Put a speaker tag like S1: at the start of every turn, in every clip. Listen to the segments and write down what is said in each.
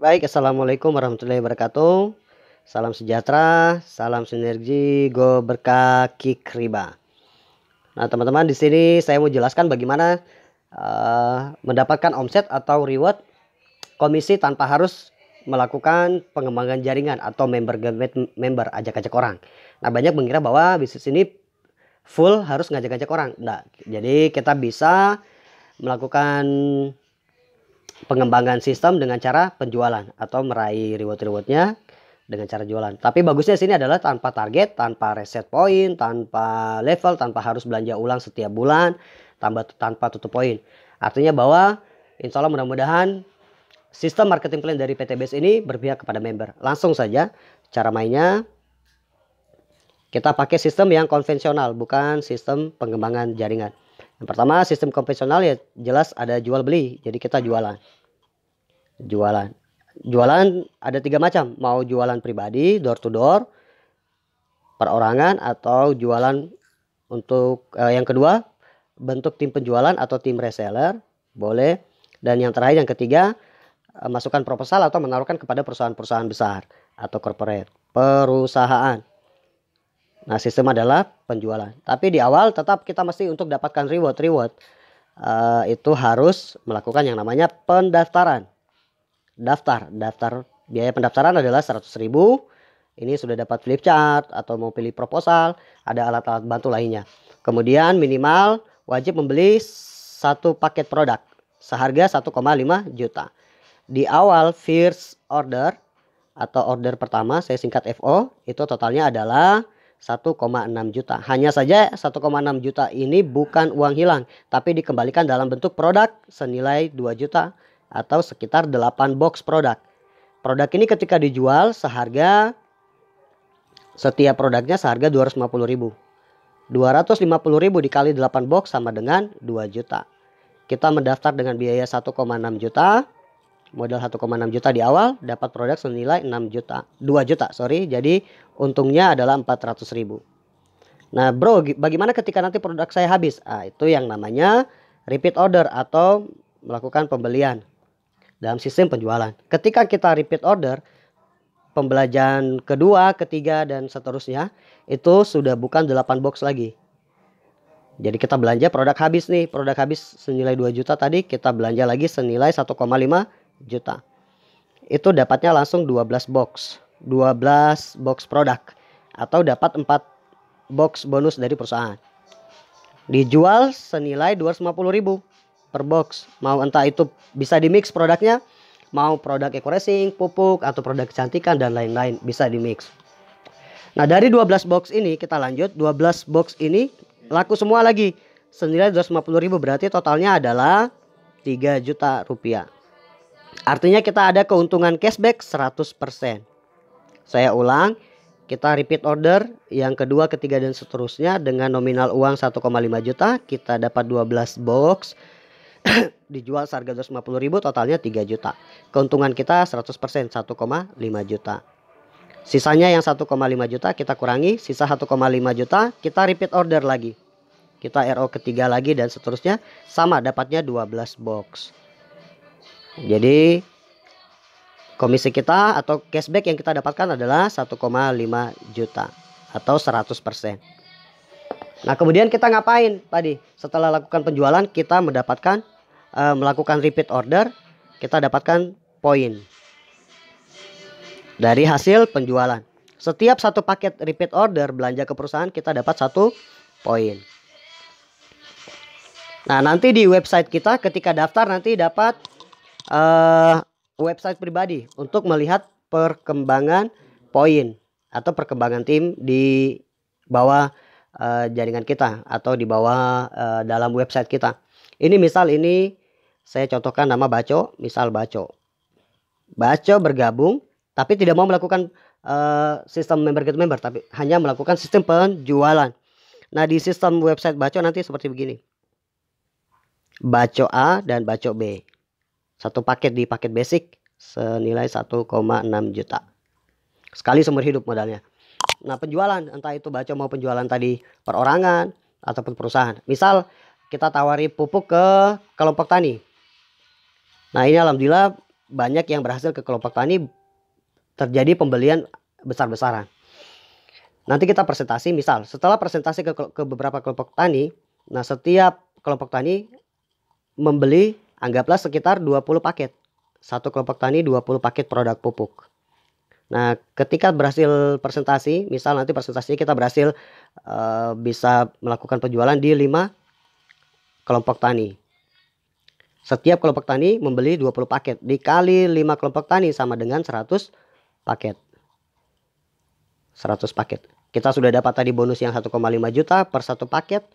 S1: Baik, assalamualaikum warahmatullahi wabarakatuh. Salam sejahtera, salam sinergi, go berkah, kick riba. Nah, teman-teman, di sini saya mau jelaskan bagaimana mendapatkan omset atau reward komisi tanpa harus melakukan pengembangan jaringan atau member ajak-ajak orang. Nah, banyak mengira bahwa bisnis ini full harus ngajak-ngajak orang. Nah, jadi kita bisa melakukan pengembangan sistem dengan cara penjualan atau meraih reward-rewardnya dengan cara jualan. Tapi bagusnya sini adalah tanpa target, tanpa reset poin, tanpa level, tanpa harus belanja ulang setiap bulan, tanpa tutup poin. Artinya bahwa insya Allah mudah-mudahan sistem marketing plan dari PTBS ini berpihak kepada member. Langsung saja cara mainnya kita pakai sistem yang konvensional, bukan sistem pengembangan jaringan. Yang pertama sistem konvensional ya jelas ada jual beli, jadi kita jualan. Jualan ada 3 macam, mau jualan pribadi, door to door, perorangan, atau jualan untuk yang kedua bentuk tim penjualan atau tim reseller, boleh. Dan yang terakhir yang ketiga masukkan proposal atau menaruhkan kepada perusahaan-perusahaan besar atau corporate perusahaan. Nah, sistem adalah penjualan. Tapi di awal tetap kita mesti untuk dapatkan reward itu harus melakukan yang namanya pendaftaran. Daftar biaya pendaftaran adalah 100.000. Ini sudah dapat flip chart atau mau pilih proposal, ada alat-alat bantu lainnya. Kemudian minimal wajib membeli satu paket produk seharga 1,5 juta. Di awal first order atau order pertama, saya singkat FO, itu totalnya adalah 1,6 juta. Hanya saja 1,6 juta ini bukan uang hilang, tapi dikembalikan dalam bentuk produk senilai 2 juta atau sekitar 8 box produk. Produk ini ketika dijual seharga, setiap produknya seharga 250.000. 250.000 dikali 8 box sama dengan 2 juta. Kita mendaftar dengan biaya 1,6 juta. Modal 1,6 juta di awal, dapat produk senilai 2 juta. Jadi untungnya adalah 400.000. Nah bro, bagaimana ketika nanti produk saya habis? Itu yang namanya repeat order atau melakukan pembelian dalam sistem penjualan. Ketika kita repeat order, pembelajaran kedua, ketiga, dan seterusnya itu sudah bukan 8 box lagi. Jadi kita belanja produk habis nih, produk habis senilai 2 juta tadi, kita belanja lagi senilai 1,5 juta. Itu dapatnya langsung 12 box produk atau dapat 4 box bonus dari perusahaan. Dijual senilai 250.000 per box. Mau entah itu bisa di mix produknya, mau produk eco-racing, pupuk, atau produk kecantikan dan lain-lain, bisa di mix. Nah, dari 12 box ini kita lanjut, 12 box ini laku semua lagi senilai 250.000, berarti totalnya adalah 3 juta rupiah. Artinya kita ada keuntungan cashback 100%. Saya ulang, kita repeat order yang kedua, ketiga, dan seterusnya dengan nominal uang 1,5 juta, kita dapat 12 box. Dijual seharga 250.000, totalnya 3 juta. Keuntungan kita 100%, 1,5 juta. Sisanya yang 1,5 juta kita kurangi, sisa 1,5 juta kita repeat order lagi. Kita RO ketiga lagi dan seterusnya, sama dapatnya 12 box. Jadi komisi kita atau cashback yang kita dapatkan adalah 1,5 juta atau 100%. Nah, kemudian kita ngapain tadi? Setelah lakukan penjualan, kita melakukan repeat order, kita dapatkan poin dari hasil penjualan. Setiap satu paket repeat order belanja ke perusahaan, kita dapat 1 poin. Nah, nanti di website kita ketika daftar nanti dapat website pribadi untuk melihat perkembangan poin atau perkembangan tim di bawah jaringan kita atau di bawah dalam website kita. Ini misal ini saya contohkan nama Baco, misal Baco bergabung tapi tidak mau melakukan sistem member get member, tapi hanya melakukan sistem penjualan. Nah, di sistem website Baco nanti seperti begini. Baco A dan Baco B. Satu paket di paket basic senilai 1,6 juta. Sekali seumur hidup modalnya. Nah, penjualan entah itu Baco mau penjualan tadi perorangan ataupun perusahaan. Misal kita tawari pupuk ke kelompok tani. Nah, ini alhamdulillah banyak yang berhasil ke kelompok tani, terjadi pembelian besar-besaran. Nanti kita presentasi, misal setelah presentasi ke beberapa kelompok tani, nah setiap kelompok tani membeli anggaplah sekitar 20 paket. Satu kelompok tani 20 paket produk pupuk. Nah, ketika berhasil presentasi, misal nanti presentasinya kita berhasil bisa melakukan penjualan di 5 kelompok tani. Setiap kelompok tani membeli 20 paket. Dikali 5 kelompok tani sama dengan 100 paket. 100 paket. Kita sudah dapat tadi bonus yang 1,5 juta per satu paket.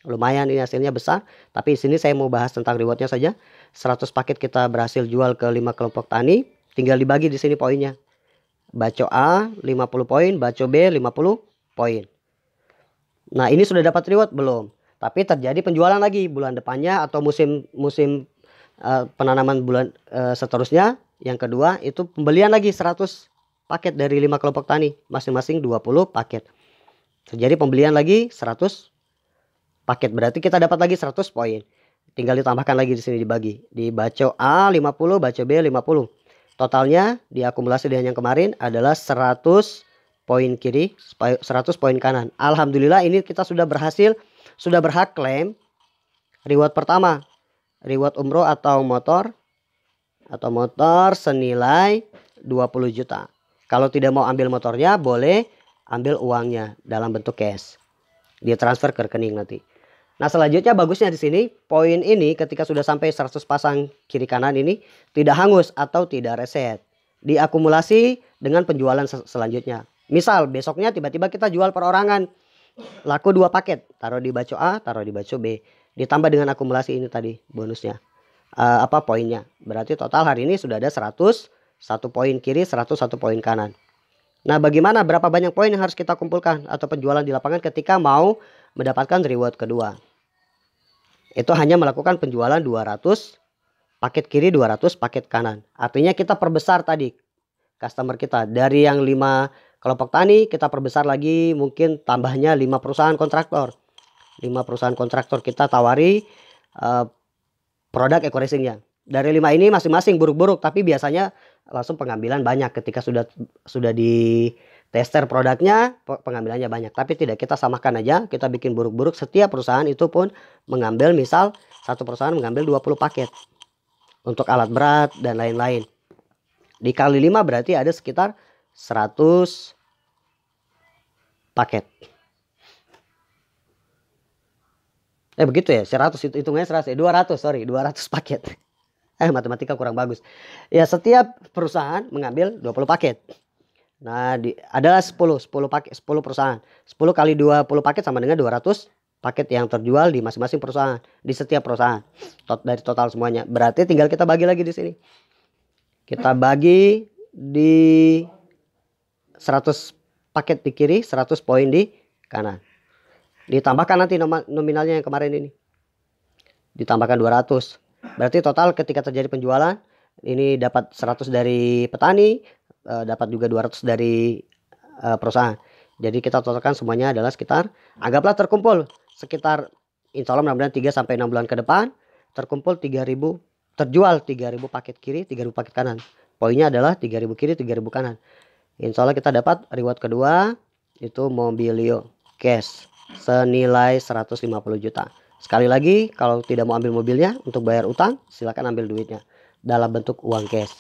S1: Lumayan, ini hasilnya besar. Tapi di sini saya mau bahas tentang rewardnya saja. 100 paket kita berhasil jual ke 5 kelompok tani. Tinggal dibagi di sini poinnya. Baco A 50 poin, baco B 50 poin. Nah, ini sudah dapat reward belum? Tapi terjadi penjualan lagi bulan depannya atau musim penanaman bulan seterusnya. Yang kedua itu pembelian lagi 100 paket dari 5 kelompok tani, masing-masing 20 paket. Terjadi pembelian lagi 100 paket, berarti kita dapat lagi 100 poin. Tinggal ditambahkan lagi di sini dibagi. Di baco A 50, baco B 50. Totalnya diakumulasi dengan yang kemarin adalah 100 poin kiri, 100 poin kanan. Alhamdulillah ini kita sudah berhak klaim reward pertama. Reward umroh atau motor senilai 20 juta. Kalau tidak mau ambil motornya, boleh ambil uangnya dalam bentuk cash. Dia transfer ke rekening nanti. Nah, selanjutnya bagusnya di sini, poin ini ketika sudah sampai 100 pasang kiri kanan ini tidak hangus atau tidak reset. Diakumulasi dengan penjualan selanjutnya. Misal besoknya tiba-tiba kita jual perorangan. Laku 2 paket, taruh di baco A, taruh di baco B. Ditambah dengan akumulasi ini tadi bonusnya. Poinnya. Berarti total hari ini sudah ada 101 poin kiri, 101 poin kanan. Nah, bagaimana berapa banyak poin yang harus kita kumpulkan atau penjualan di lapangan ketika mau mendapatkan reward kedua? Itu hanya melakukan penjualan 200 paket kiri, 200 paket kanan. Artinya kita perbesar tadi customer kita. Dari yang 5 kelompok tani kita perbesar lagi, mungkin tambahnya 5 perusahaan kontraktor. 5 perusahaan kontraktor kita tawari produk eco-racingnya. Dari 5 ini masing-masing buruk-buruk, tapi biasanya langsung pengambilan banyak ketika sudah di tester produknya, pengambilannya banyak. Tapi tidak, kita samakan aja, kita bikin buruk-buruk. Setiap perusahaan itu pun mengambil, misal satu perusahaan mengambil 20 paket untuk alat berat dan lain-lain. Dikali 5 berarti ada sekitar 100 paket. Begitu ya, 100 itu hitungannya 100, 200 paket. Matematika kurang bagus. Ya, setiap perusahaan mengambil 20 paket. Nah, adalah 10 perusahaan. 10 kali 20 paket sama dengan 200 paket yang terjual di masing-masing perusahaan, di setiap perusahaan. Dari total semuanya. Berarti tinggal kita bagi lagi di sini. Kita bagi di 100 paket di kiri, 100 poin di kanan. Ditambahkan nanti nominalnya yang kemarin ini. Ditambahkan 200. Berarti total ketika terjadi penjualan, ini dapat 100 dari petani, dapat juga 200 dari perusahaan. Jadi kita totalkan semuanya adalah sekitar, anggaplah terkumpul sekitar, insya Allah mudah-mudahan 3-6 bulan ke depan, terkumpul 3.000, terjual 3.000 paket kiri, 3.000 paket kanan. Poinnya adalah 3.000 kiri, 3.000 kanan. Insya Allah kita dapat reward kedua, itu Mobilio cash senilai 150 juta. Sekali lagi, kalau tidak mau ambil mobilnya untuk bayar utang, silakan ambil duitnya dalam bentuk uang cash.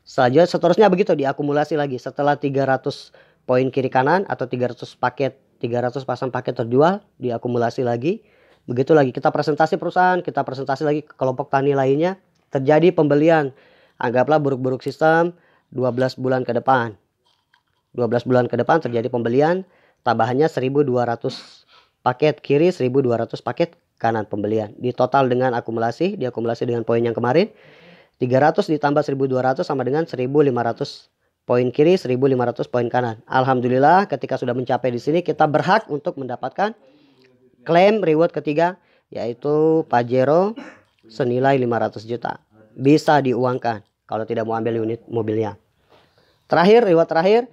S1: Seterusnya begitu, diakumulasi lagi. Setelah 300 poin kiri kanan atau 300 pasang paket terjual, diakumulasi lagi. Begitu lagi, kita presentasi perusahaan, kita presentasi lagi ke kelompok tani lainnya. Terjadi pembelian, anggaplah buruk-buruk sistem 12 bulan ke depan. 12 bulan ke depan terjadi pembelian, tambahannya 1.200 paket kiri, 1.200 paket kanan pembelian. Di total dengan diakumulasi dengan poin yang kemarin, 300 ditambah 1.200 sama dengan 1.500 poin kiri, 1.500 poin kanan. Alhamdulillah ketika sudah mencapai di sini, kita berhak untuk mendapatkan klaim reward ketiga, yaitu Pajero senilai 500 juta. Bisa diuangkan kalau tidak mau ambil unit mobilnya. Reward terakhir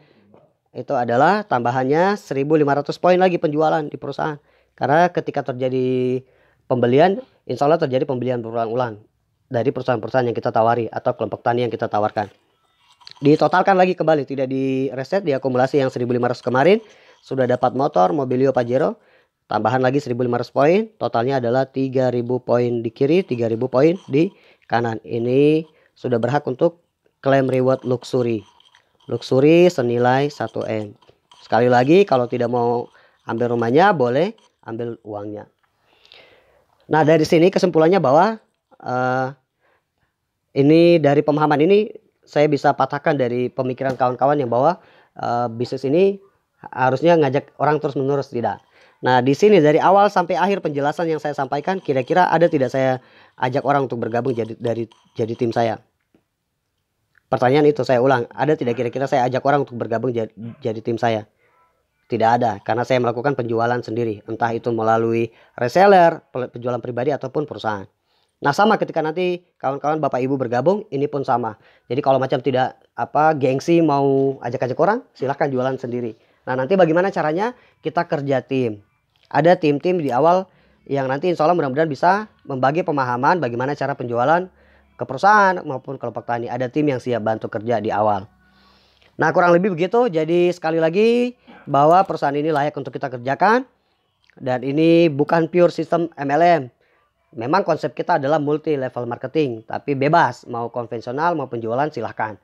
S1: itu adalah tambahannya 1.500 poin lagi penjualan di perusahaan. Karena ketika terjadi pembelian, insya Allah terjadi pembelian berulang-ulang. dari perusahaan-perusahaan yang kita tawari atau kelompok tani yang kita tawarkan. Ditotalkan lagi kembali, tidak di reset, diakumulasi yang 1.500 kemarin. Sudah dapat motor Mobilio Pajero, tambahan lagi 1.500 poin, totalnya adalah 3.000 poin di kiri, 3.000 poin di kanan. Ini sudah berhak untuk klaim reward luxury senilai 1M. Sekali lagi, kalau tidak mau ambil rumahnya, boleh ambil uangnya. Nah, dari sini kesimpulannya bahwa ini dari pemahaman ini saya bisa patahkan dari pemikiran kawan-kawan yang bahwa bisnis ini harusnya ngajak orang terus-menerus, tidak. Nah, di sini dari awal sampai akhir penjelasan yang saya sampaikan, kira-kira ada tidak saya ajak orang untuk bergabung jadi tim saya? Pertanyaan itu saya ulang, ada tidak kira-kira saya ajak orang untuk bergabung jadi tim saya? Tidak ada, karena saya melakukan penjualan sendiri, entah itu melalui reseller, penjualan pribadi ataupun perusahaan. Nah, sama ketika nanti kawan-kawan Bapak Ibu bergabung, ini pun sama. Jadi kalau macam tidak gengsi mau ajak-ajak orang, silahkan jualan sendiri. Nah, nanti bagaimana caranya? Kita kerja tim. Ada tim-tim di awal yang nanti insya Allah mudah-mudahan bisa membagi pemahaman bagaimana cara penjualan ke perusahaan maupun kelompok tani. Ada tim yang siap bantu kerja di awal. Nah, kurang lebih begitu. Jadi sekali lagi bahwa perusahaan ini layak untuk kita kerjakan. Dan ini bukan pure sistem MLM. Memang konsep kita adalah multi level marketing, tapi bebas, mau konvensional mau penjualan silahkan.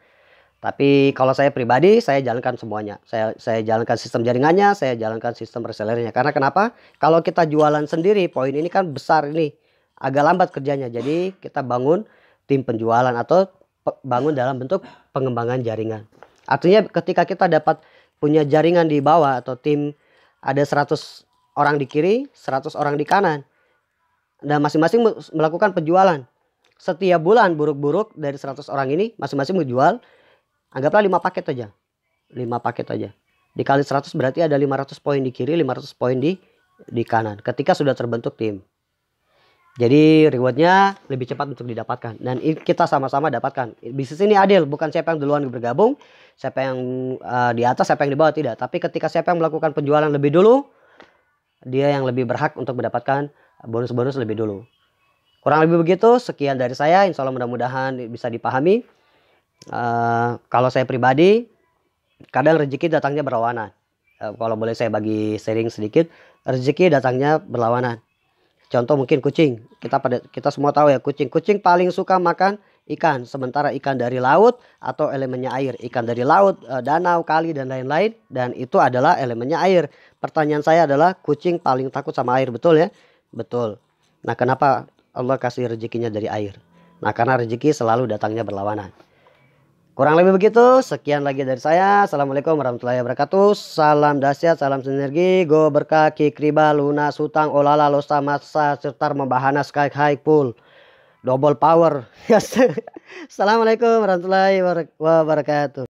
S1: Tapi kalau saya pribadi, saya jalankan semuanya. Saya jalankan sistem jaringannya, saya jalankan sistem resellernya. Karena kenapa? Kalau kita jualan sendiri, poin ini kan besar ini, agak lambat kerjanya. Jadi kita bangun tim penjualan atau bangun dalam bentuk pengembangan jaringan. Artinya ketika kita dapat punya jaringan di bawah atau tim ada 100 orang di kiri, 100 orang di kanan. Dan masing-masing melakukan penjualan. Setiap bulan buruk-buruk dari 100 orang ini masing-masing menjual, anggaplah 5 paket aja. 5 paket aja. Dikali 100 berarti ada 500 poin di kiri, 500 poin di kanan. Ketika sudah terbentuk tim. Jadi rewardnya lebih cepat untuk didapatkan. Dan kita sama-sama dapatkan. Bisnis ini adil, bukan siapa yang duluan bergabung, siapa yang di atas, siapa yang di bawah, tidak. Tapi ketika siapa yang melakukan penjualan lebih dulu, dia yang lebih berhak untuk mendapatkan bonus-bonus lebih dulu. Kurang lebih begitu. Sekian dari saya. Insya Allah mudah-mudahan bisa dipahami. Kalau saya pribadi, kadang rezeki datangnya berlawanan. Kalau boleh saya bagi sharing sedikit, rezeki datangnya berlawanan. Contoh mungkin kucing. Kita semua tahu ya, kucing paling suka makan ikan. Sementara ikan dari laut atau elemennya air. Ikan dari laut, danau, kali dan lain-lain. Dan itu adalah elemennya air. Pertanyaan saya adalah, kucing paling takut sama air, betul ya? Betul. Nah, kenapa Allah kasih rezekinya dari air? Nah, karena rezeki selalu datangnya berlawanan. Kurang lebih begitu. Sekian lagi dari saya. Assalamualaikum warahmatullahi wabarakatuh. Salam dahsyat, salam sinergi. Go berkah, kikriba, lunas, hutang, olala, losta, masa, serta membahana, sky high pool. Double power. Assalamualaikum warahmatullahi wabarakatuh.